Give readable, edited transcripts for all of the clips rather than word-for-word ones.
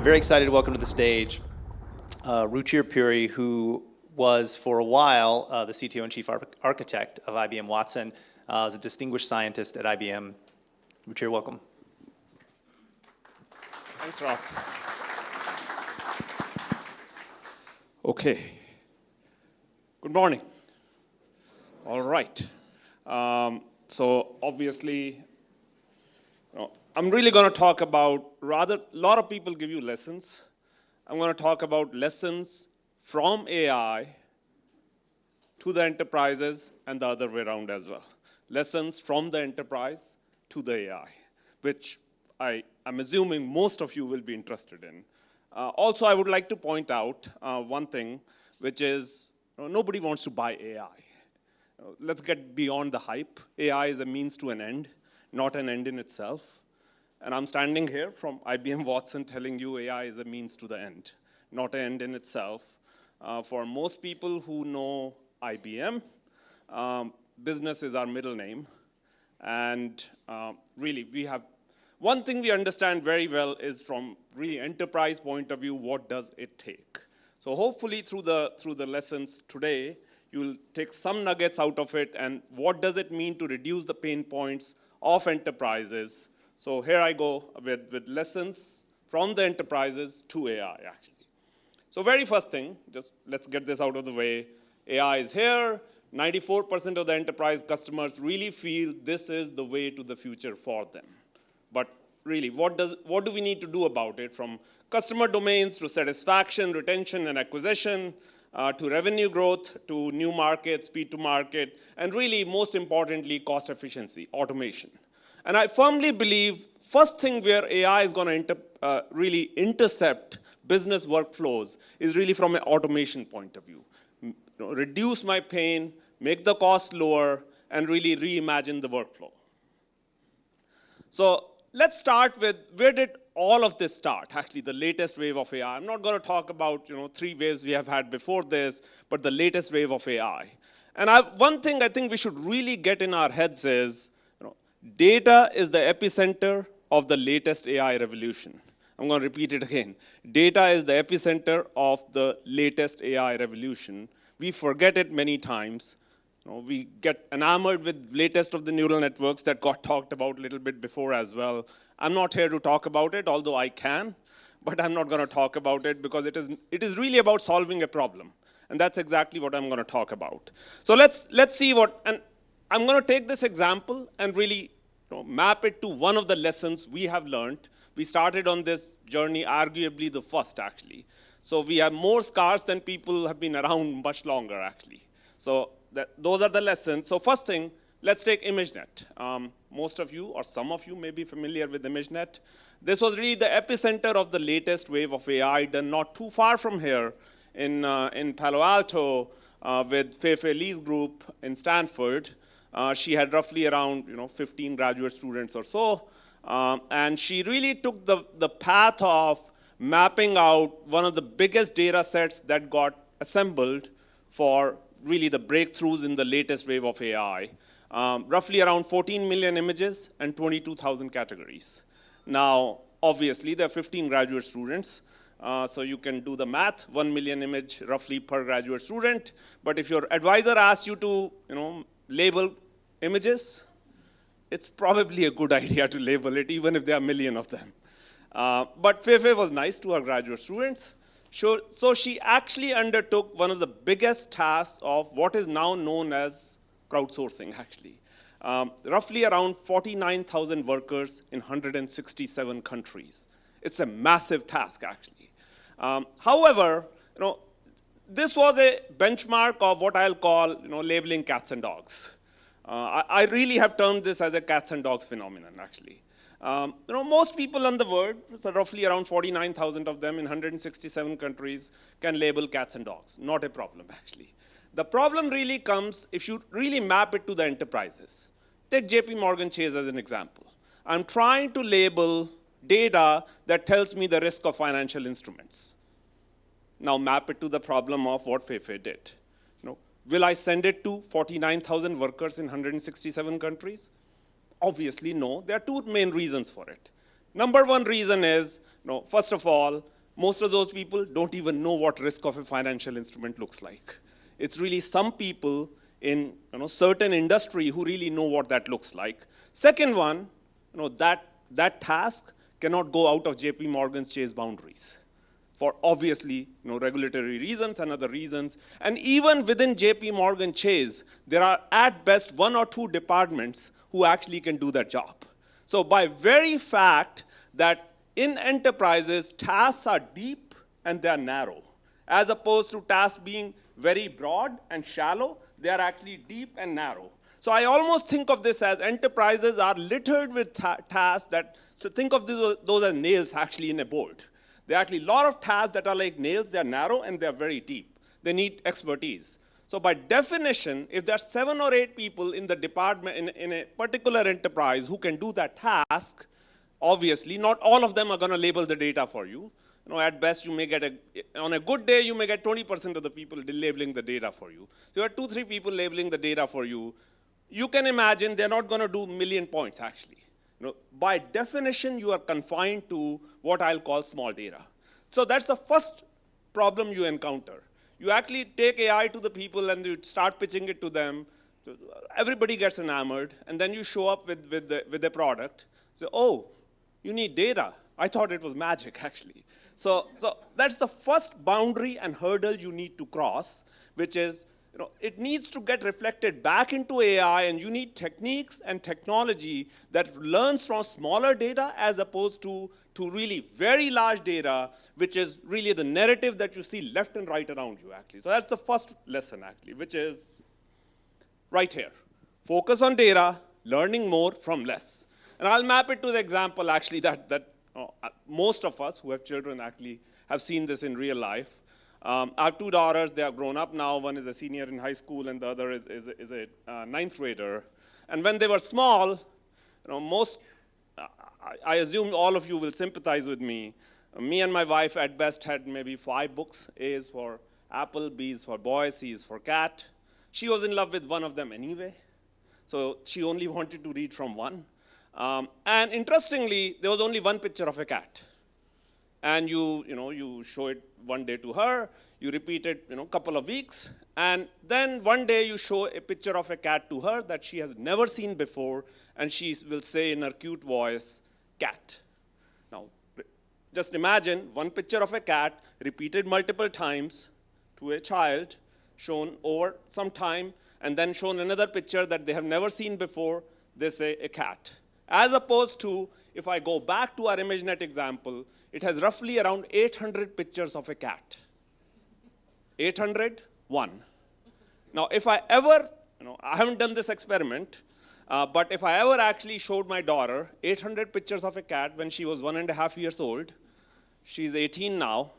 I'm very excited to welcome to the stage Ruchir Puri, who was for a while the CTO and chief architect of IBM Watson, as a distinguished scientist at IBM. Ruchir, welcome. Thanks, Rob. Okay. Good morning. All right. So obviously, I'm really going to talk about, a lot of people give you lessons. I'm going to talk about lessons from AI to the enterprises and the other way around as well. Lessons from the enterprise to the AI, which I'm assuming most of you will be interested in. Also, I would like to point out one thing, which is nobody wants to buy AI. Let's get beyond the hype. AI is a means to an end, not an end in itself. And I'm standing here from IBM Watson telling you AI is a means to the end, not an end in itself. For most people who know IBM, business is our middle name. And really, we have one thing we understand very well is from really enterprise point of view, what does it take? So hopefully through the lessons today, you'll take some nuggets out of it and what does it mean to reduce the pain points of enterprises. So here I go with lessons from the enterprises to AI, actually. So very first thing, just let's get this out of the way. AI is here. 94% of the enterprise customers really feel this is the way to the future for them. But really, what do we need to do about it? From customer domains to satisfaction, retention, and acquisition, to revenue growth, to new markets, speed to market, and really, most importantly, cost efficiency, automation. And I firmly believe first thing where AI is going to really intercept business workflows is really from an automation point of view. Reduce my pain, make the cost lower, and really reimagine the workflow. So let's start with where did all of this start? Actually, the latest wave of AI. I'm not going to talk about 3 waves we have had before this, but the latest wave of AI. And one thing I think we should really get in our heads is data is the epicenter of the latest AI revolution. I'm going to repeat it again. Data is the epicenter of the latest AI revolution. We forget it many times. We get enamored with latest of the neural networks that got talked about a little bit before as well. I'm not here to talk about it, although I can, but I'm not going to talk about it because it is really about solving a problem. And that's exactly what I'm going to talk about. So let's see what, and I'm going to take this example and really map it to one of the lessons we have learned. We started on this journey, arguably the first, actually. So we have more scars than people have been around much longer, actually. So those are the lessons. So first thing, let's take ImageNet. Most of you, or some of you, may be familiar with ImageNet. This was really the epicenter of the latest wave of AI done not too far from here in Palo Alto with Fei-Fei Li's group in Stanford. She had roughly around 15 graduate students or so. And she really took the path of mapping out one of the biggest data sets that got assembled for really the breakthroughs in the latest wave of AI. Roughly around 14 million images and 22,000 categories. Now, obviously, there are 15 graduate students. So you can do the math, 1 million image roughly per graduate student. But if your advisor asks you to label images, it's probably a good idea to label it, even if there are a million of them. But Fei-Fei was nice to her graduate students. So she actually undertook one of the biggest tasks of what is now known as crowdsourcing, actually. Roughly around 49,000 workers in 167 countries. It's a massive task, actually. However, this was a benchmark of what I'll call labeling cats and dogs. I really have termed this as a cats and dogs phenomenon, actually. Most people in the world, so roughly around 49,000 of them in 167 countries, can label cats and dogs. Not a problem, actually. The problem really comes if you really map it to the enterprises. Take JP Morgan Chase as an example. I'm trying to label data that tells me the risk of financial instruments. Now map it to the problem of what Fei-Fei did. Will I send it to 49,000 workers in 167 countries? Obviously, no. There are two main reasons for it. Number one reason is, first of all, most of those people don't even know what risk of a financial instrument looks like. It's really some people in certain industry who really know what that looks like. Second one, that task cannot go out of JP Morgan's Chase boundaries for obviously regulatory reasons and other reasons. And even within JP Morgan Chase, there are at best 1 or 2 departments who actually can do that job. So by very fact that in enterprises, tasks are deep and they are narrow. As opposed to tasks being very broad and shallow, they are actually deep and narrow. So I almost think of this as enterprises are littered with tasks that, so think of those as nails actually in a board. There are actually a lot of tasks that are like nails, they are narrow and they are very deep. They need expertise. So by definition, if there are 7 or 8 people in the department, in a particular enterprise who can do that task, obviously, not all of them are going to label the data for you. At best, you may get on a good day, you may get 20% of the people labeling the data for you. So you have 2-3 people labeling the data for you. You can imagine they're not going to do million points, actually. By definition, you are confined to what I'll call small data. So that's the first problem you encounter. You actually take AI to the people and you start pitching it to them. Everybody gets enamored, and then you show up with the product. So, oh, you need data. I thought it was magic, actually. So that's the first boundary and hurdle you need to cross, which is, it needs to get reflected back into AI, and you need techniques and technology that learns from smaller data as opposed to really very large data, which is really the narrative that you see left and right around you, actually. So that's the first lesson, actually, which is right here. Focus on data, learning more from less. And I'll map it to the example, actually, that most of us who have children actually have seen this in real life. I have 2 daughters. They are grown up now. One is a senior in high school, and the other is a 9th grader. And when they were small, I assume all of you will sympathize with me. Me and my wife at best had maybe 5 books. A is for apple, B is for boy, C is for cat. She was in love with one of them anyway. So she only wanted to read from one. And interestingly, there was only one picture of a cat. And you show it one day to her, you repeat it a couple of weeks, and then one day you show a picture of a cat to her that she has never seen before, and she will say in her cute voice, cat. Now, just imagine one picture of a cat repeated multiple times to a child, shown over some time, and then shown another picture that they have never seen before, they say a cat. As opposed to, if I go back to our ImageNet example, it has roughly around 800 pictures of a cat. 800, 1. Now, if I ever, I haven't done this experiment, but if I ever actually showed my daughter 800 pictures of a cat when she was 1.5 years old, she's 18 now,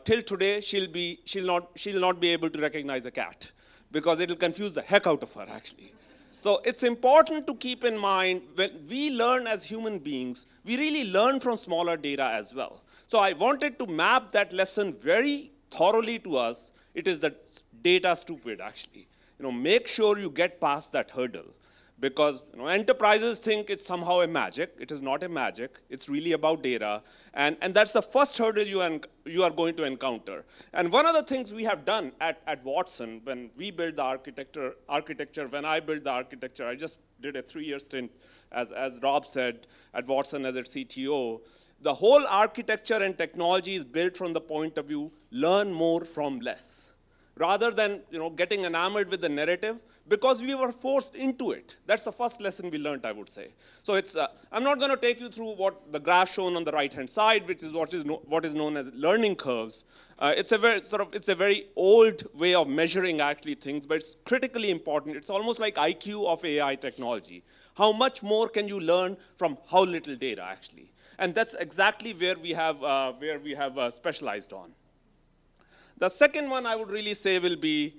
till today she'll not be able to recognize a cat because it'll confuse the heck out of her, actually. So it's important to keep in mind when we learn as human beings, we really learn from smaller data as well. So I wanted to map that lesson very thoroughly to us. It is the data stupid, actually. Make sure you get past that hurdle. Because enterprises think it's somehow a magic. It is not a magic. It's really about data. And that's the first hurdle you are going to encounter. And one of the things we have done at Watson, when we built the architecture, when I built the architecture, I just did a 3-year stint, as Rob said, at Watson as its CTO. The whole architecture and technology is built from the point of view, learn more from less. Rather than getting enamored with the narrative, because we were forced into it. That's the first lesson we learned, I would say. So it's, I'm not going to take you through what the graph shown on the right-hand side, which is what is known as learning curves. It's a very old way of measuring actually things, but it's critically important. It's almost like IQ of AI technology. How much more can you learn from how little data, actually? And that's exactly where we have specialized on. The second one I would really say will be,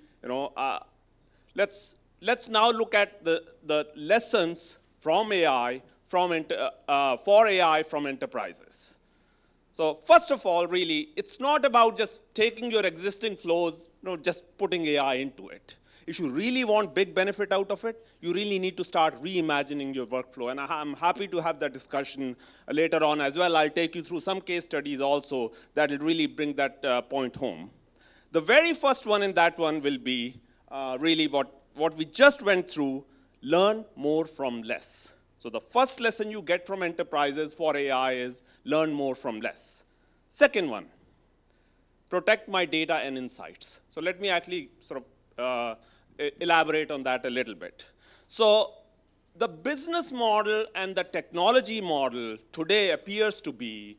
let's now look at the lessons from AI, for AI from enterprises. So first of all, really, it's not about just taking your existing flows, just putting AI into it. If you really want big benefit out of it, you really need to start reimagining your workflow. And I'm happy to have that discussion later on as well. I'll take you through some case studies also that will really bring that point home. The very first one in that one will be really what we just went through, learn more from less. So the first lesson you get from enterprises for AI is learn more from less. Second one, protect my data and insights. So let me actually sort of elaborate on that a little bit. So the business model and the technology model today appears to be,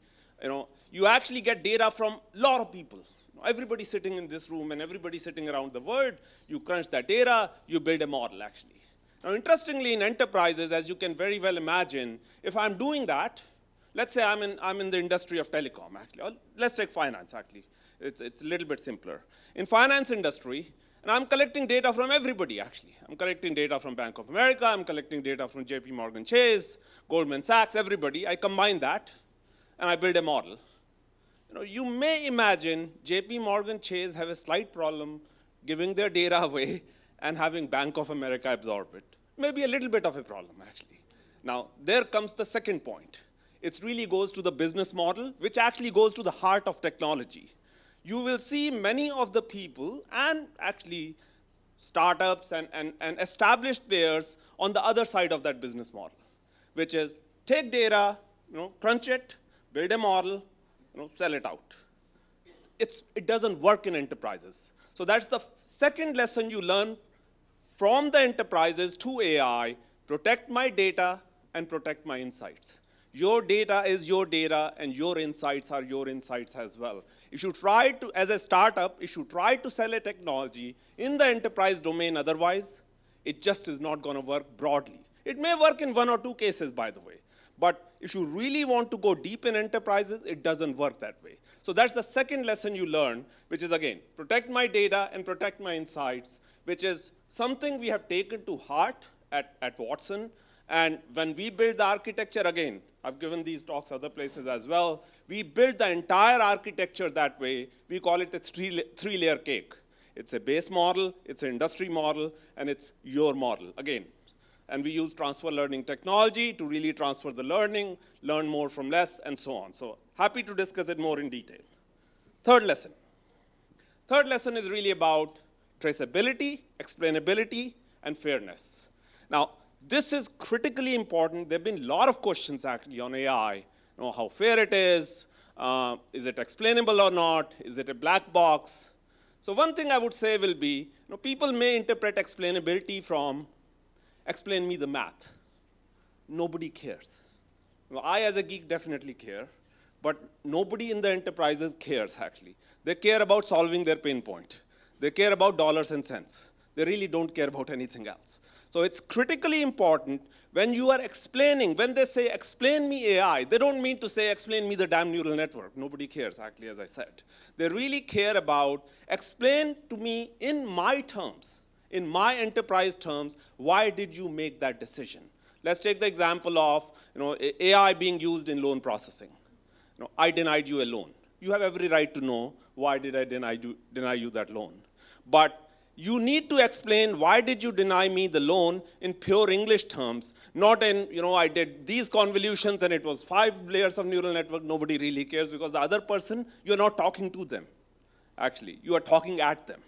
you actually get data from a lot of people. Everybody sitting in this room and everybody sitting around the world, you crunch that data, you build a model actually. Now, interestingly, in enterprises, as you can very well imagine, if I'm doing that, let's say I'm in the industry of telecom, actually. Or let's take finance, actually. It's a little bit simpler. In finance industry, and I'm collecting data from everybody, actually. I'm collecting data from Bank of America. I'm collecting data from JP Chase, Goldman Sachs, everybody. I combine that, and I build a model. You may imagine JP Chase have a slight problem giving their data away and having Bank of America absorb it. Maybe a little bit of a problem, actually. Now, there comes the second point. It really goes to the business model, which actually goes to the heart of technology. You will see many of the people and actually startups and established players on the other side of that business model, which is take data, crunch it, build a model, sell it out. It doesn't work in enterprises. So that's the second lesson you learn from the enterprises to AI, protect my data and protect my insights. Your data is your data and your insights are your insights as well. If you try to, as a startup, if you try to sell a technology in the enterprise domain otherwise, it just is not going to work broadly. It may work in one or two cases, by the way. But if you really want to go deep in enterprises, it doesn't work that way. So that's the second lesson you learn, which is, again, protect my data and protect my insights, which is something we have taken to heart at Watson. And when we build the architecture, again, I've given these talks other places as well, we build the entire architecture that way. We call it a three-layer cake. It's a base model, it's an industry model, and it's your model, again. And we use transfer learning technology to really transfer the learning, learn more from less, and so on. So happy to discuss it more in detail. Third lesson. Third lesson is really about traceability, explainability, and fairness. Now, this is critically important. There have been a lot of questions, actually, on AI. How fair it is it explainable or not? Is it a black box? So one thing I would say will be, people may interpret explainability from explain me the math. Nobody cares. I, as a geek, definitely care, but nobody in the enterprises cares, actually. They care about solving their pain point. They care about dollars and cents. They really don't care about anything else. So it's critically important when you are explaining, when they say explain me AI, they don't mean to say explain me the damn neural network. Nobody cares, actually, as I said. They really care about explain to me in my terms, in my enterprise terms, why did you make that decision? Let's take the example of AI being used in loan processing. I denied you a loan. You have every right to know why did I deny you that loan. But you need to explain why did you deny me the loan in pure English terms, not in, I did these convolutions and it was 5 layers of neural network. Nobody really cares because the other person, you're not talking to them, actually. You are talking at them.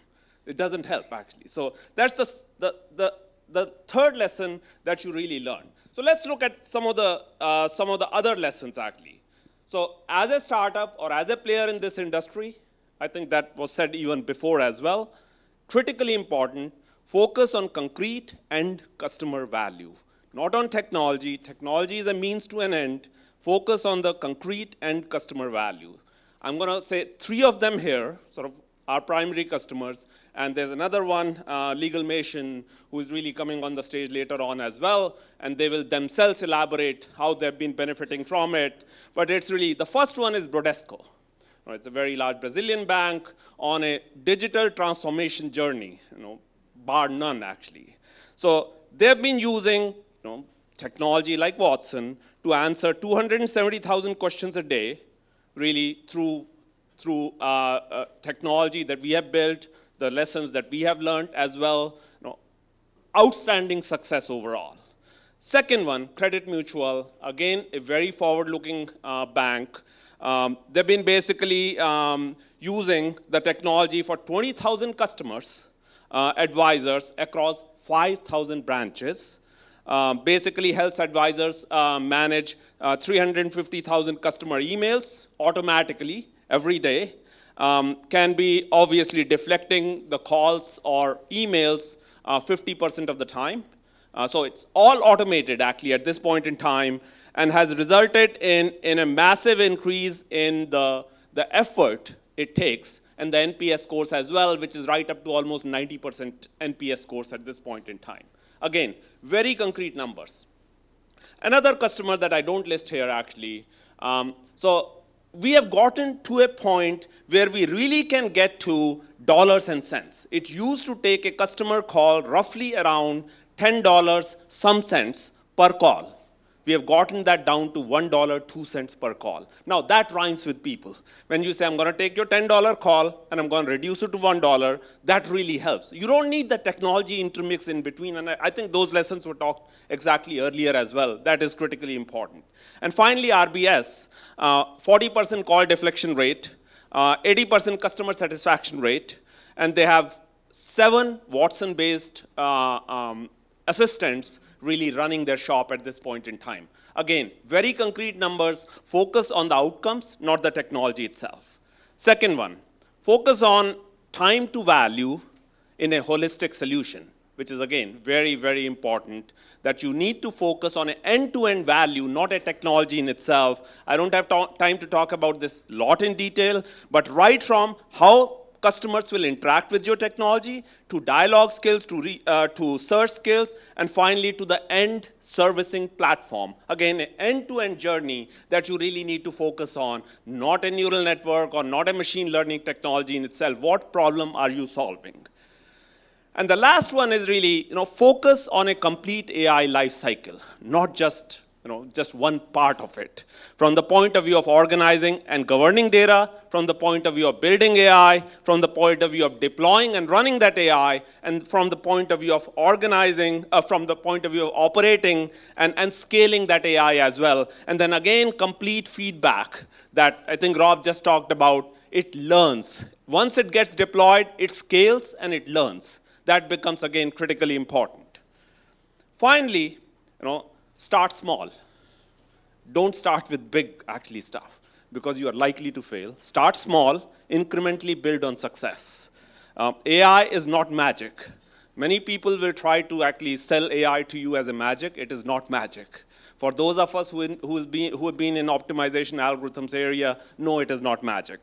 It doesn't help, actually. So that's the third lesson that you really learn. So let's look at some of the other lessons, actually. So as a startup or as a player in this industry, I think that was said even before as well, critically important, focus on concrete end customer value. Not on technology. Technology is a means to an end. Focus on the concrete end customer value. I'm going to say 3 of them here, sort of our primary customers, and there's another one, Legalmation, who is really coming on the stage later on as well, and they will themselves elaborate how they've been benefiting from it. But it's really, the first one is Bradesco. It's a very large Brazilian bank on a digital transformation journey, bar none, actually. So they've been using technology like Watson to answer 270,000 questions a day, really through technology that we have built, the lessons that we have learned as well. Outstanding success overall. Second one, Credit Mutual, again, a very forward-looking bank. They've been basically using the technology for 20,000 customers, advisors across 5,000 branches. Basically helps advisors manage 350,000 customer emails automatically every day. Can be obviously deflecting the calls or emails 50% of the time. So it's all automated actually at this point in time, and has resulted in a massive increase in the effort it takes and the NPS scores as well, which is right up to almost 90% NPS scores at this point in time. Again, very concrete numbers. Another customer that I don't list here actually, so we have gotten to a point where we really can get to dollars and cents. It used to take a customer call roughly around $10 some cents per call. We have gotten that down to $1, 2 cents per call. Now that rhymes with people. When you say, I'm going to take your $10 call and I'm going to reduce it to $1, that really helps. You don't need the technology intermix in between, and I think those lessons were talked exactly earlier as well. That is critically important. And finally, RBS, 40% call deflection rate, 80% customer satisfaction rate, and they have 7 Watson-based assistants really running their shop at this point in time. Again, very concrete numbers, focus on the outcomes, not the technology itself. Second one, focus on time to value in a holistic solution, which is again, very, very important, that you need to focus on an end-to-end value, not a technology in itself. I don't have time to talk about this lot in detail, but right from how customers will interact with your technology, to dialogue skills, to search skills, and finally to the end servicing platform. Again, an end-to-end journey that you really need to focus on, not a neural network or not a machine learning technology in itself. What problem are you solving? And the last one is really, focus on a complete AI life cycle, not just one part of it. From the point of view of organizing and governing data, from the point of view of building AI, from the point of view of deploying and running that AI, and from the point of view of organizing, from the point of view of operating and scaling that AI as well. And then again, complete feedback that I think Rob just talked about. It learns. Once it gets deployed, it scales and it learns. That becomes, again, critically important. Finally, start small. Don't start with big, actually, stuff, because you are likely to fail. Start small, incrementally build on success. AI is not magic. Many people will try to actually sell AI to you as a magic. It is not magic. For those of us who have been in optimization algorithms area, no, it is not magic.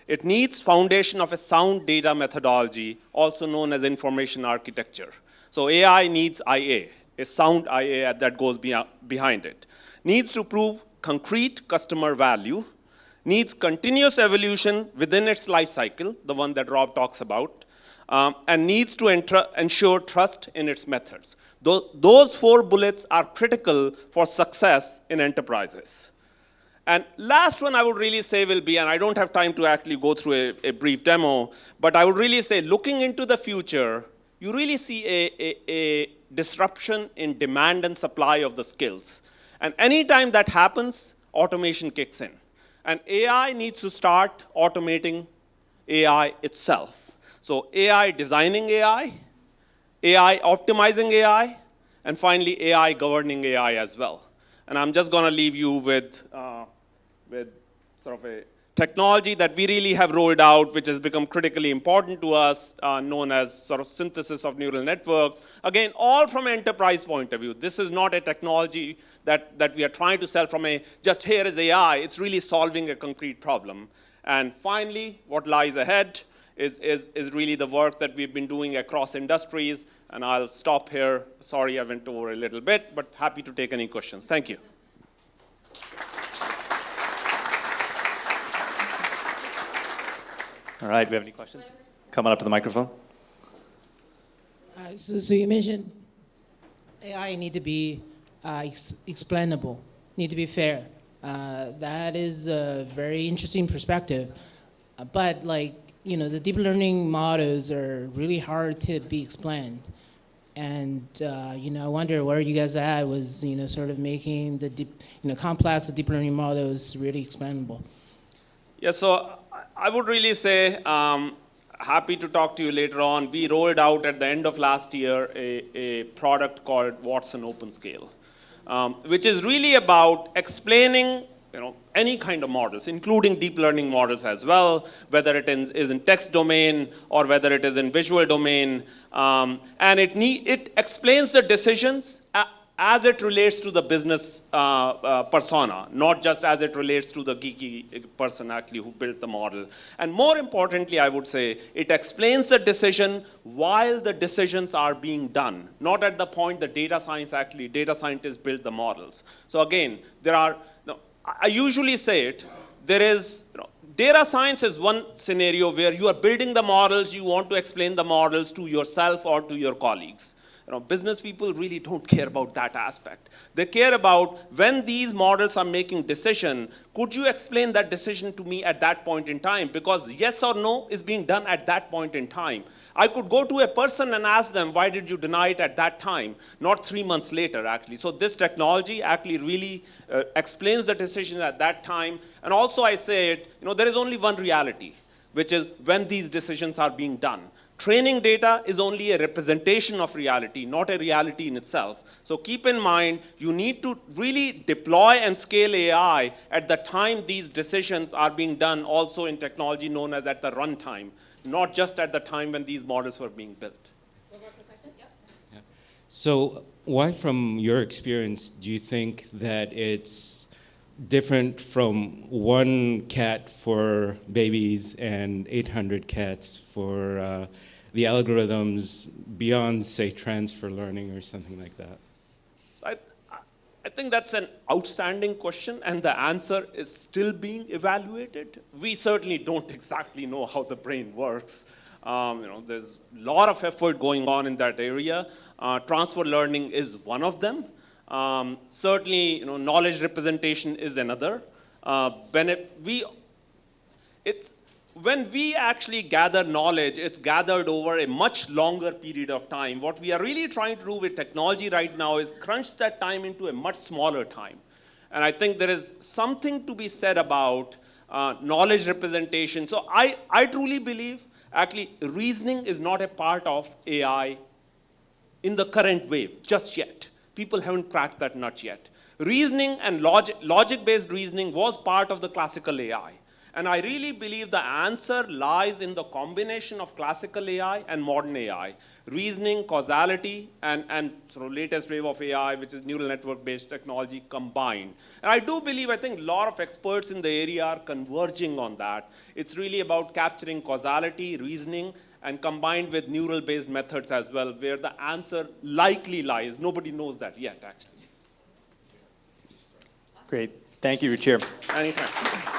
It needs foundation of a sound data methodology, also known as information architecture. So AI needs IA, a sound IA that goes behind it. Needs to prove concrete customer value, needs continuous evolution within its life cycle, the one that Rob talks about, and needs to ensure trust in its methods. Those 4 bullets are critical for success in enterprises. And last one I would really say will be, and I don't have time to actually go through a brief demo, but I would really say looking into the future, you really see a disruption in demand and supply of the skills. And anytime that happens, automation kicks in. And AI needs to start automating AI itself. So AI designing AI, AI optimizing AI, and finally AI governing AI as well. And I'm just going to leave you with sort of a technology that we really have rolled out, which has become critically important to us, known as sort of synthesis of neural networks. Again, all from an enterprise point of view. This is not a technology that we are trying to sell from a just here is AI. It's really solving a concrete problem. And finally, what lies ahead is really the work that we've been doing across industries. And I'll stop here. Sorry, I went over a little bit, but happy to take any questions. Thank you. All right, do we have any questions? Coming up to the microphone. So you mentioned AI need to be explainable, need to be fair. That is a very interesting perspective. But like the deep learning models are really hard to be explained. And, I wonder where you guys are at was, sort of making the deep, complex deep learning models really explainable. Yeah, so I would really say, happy to talk to you later on. We rolled out at the end of last year a product called Watson OpenScale, which is really about explaining any kind of models, including deep learning models as well, whether it is in text domain or whether it is in visual domain. And it explains the decisions as it relates to the business persona, not just as it relates to the geeky person actually who built the model. And more importantly, I would say, it explains the decision while the decisions are being done, not at the point the data scientists build the models. So again, I usually say it, data science is one scenario where you are building the models, you want to explain the models to yourself or to your colleagues. Business people really don't care about that aspect. They care about when these models are making decision, could you explain that decision to me at that point in time? Because yes or no is being done at that point in time. I could go to a person and ask them, why did you deny it at that time? Not 3 months later, actually. So this technology actually really explains the decision at that time. And also I say it, there is only one reality, which is when these decisions are being done. Training data is only a representation of reality, not a reality in itself. So keep in mind, you need to really deploy and scale AI at the time these decisions are being done, also in technology known as at the runtime, not just at the time when these models were being built. One more quick question? Yep. Yeah. So why, from your experience, do you think that it's different from one cat for babies and 800 cats for the algorithms beyond, say, transfer learning or something like that? So I think that's an outstanding question, and the answer is still being evaluated. We certainly don't exactly know how the brain works. There's a lot of effort going on in that area. Transfer learning is one of them. Certainly, knowledge representation is another. When we actually gather knowledge, it's gathered over a much longer period of time. What we are really trying to do with technology right now is crunch that time into a much smaller time. And I think there is something to be said about knowledge representation. So I truly believe, actually, reasoning is not a part of AI in the current wave, just yet. People haven't cracked that nut yet. Reasoning and logic-based reasoning was part of the classical AI. And I really believe the answer lies in the combination of classical AI and modern AI. Reasoning, causality, and sort of latest wave of AI, which is neural network-based technology combined. And I do believe, I think a lot of experts in the area are converging on that. It's really about capturing causality, reasoning, and combined with neural-based methods as well, where the answer likely lies. Nobody knows that yet, actually. Great. Thank you, Ruchir. Anytime.